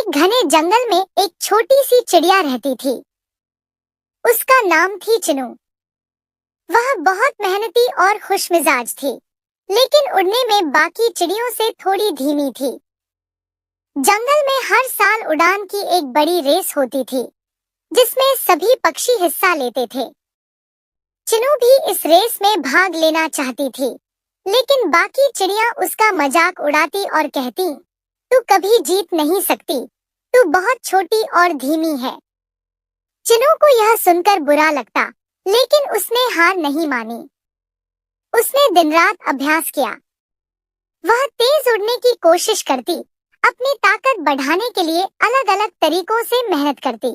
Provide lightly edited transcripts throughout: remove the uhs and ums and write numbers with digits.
एक घने जंगल में एक छोटी सी चिड़िया रहती थी। उसका नाम थी चिनू। वह बहुत मेहनती और खुशमिजाज थी, लेकिन उड़ने में बाकी चिड़ियों से थोड़ी धीमी थी। जंगल में हर साल उड़ान की एक बड़ी रेस होती थी, जिसमें सभी पक्षी हिस्सा लेते थे। चिनू भी इस रेस में भाग लेना चाहती थी, लेकिन बाकी चिड़िया उसका मजाक उड़ाती और कहती, तू कभी जीत नहीं सकती, तू बहुत छोटी और धीमी है। चिनू को यह सुनकर बुरा लगता, लेकिन उसने हार नहीं मानी। उसने दिन रात अभ्यास किया। वह तेज उड़ने की कोशिश करती, अपनी ताकत बढ़ाने के लिए अलग अलग तरीकों से मेहनत करती।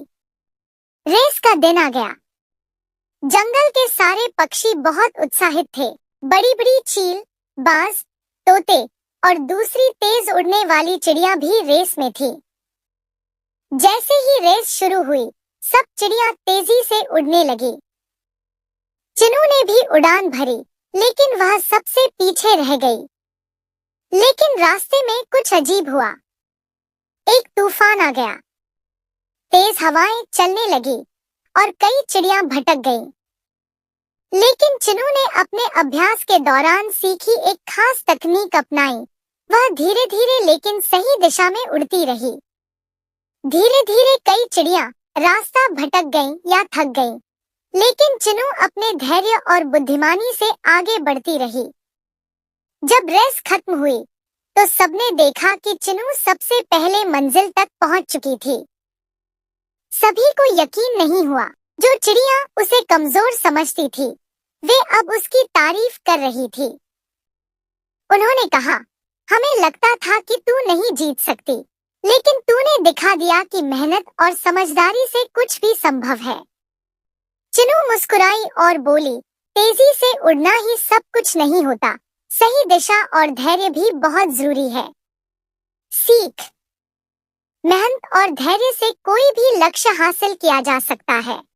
रेस का दिन आ गया। जंगल के सारे पक्षी बहुत उत्साहित थे। बड़ी बड़ी चील, बाज, तोते और दूसरी तेज उड़ने वाली चिड़िया भी रेस में थी। जैसे ही रेस शुरू हुई, सब चिड़िया तेजी से उड़ने लगी। चिनू ने भी उड़ान भरी, लेकिन वह सबसे पीछे रह गई। लेकिन रास्ते में कुछ अजीब हुआ। एक तूफान आ गया। तेज हवाएं चलने लगी और कई चिड़िया भटक गईं। लेकिन चिनू ने अपने अभ्यास के दौरान सीखी एक खास तकनीक अपनाई। वह धीरे धीरे लेकिन सही दिशा में उड़ती रही। धीरे धीरे कई चिड़िया रास्ता भटक गईं या थक गईं, लेकिन चिनू अपने धैर्य और बुद्धिमानी से आगे बढ़ती रही। जब रेस खत्म हुई, तो सबने देखा कि चिनू सबसे पहले मंजिल तक पहुंच चुकी थी। सभी को यकीन नहीं हुआ। जो चिड़िया उसे कमजोर समझती थी, वे अब उसकी तारीफ कर रही थी। उन्होंने कहा, हमें लगता था कि तू नहीं जीत सकती, लेकिन तूने दिखा दिया कि मेहनत और समझदारी से कुछ भी संभव है। चिनू मुस्कुराई और बोली, तेजी से उड़ना ही सब कुछ नहीं होता, सही दिशा और धैर्य भी बहुत जरूरी है। सीख: मेहनत और धैर्य से कोई भी लक्ष्य हासिल किया जा सकता है।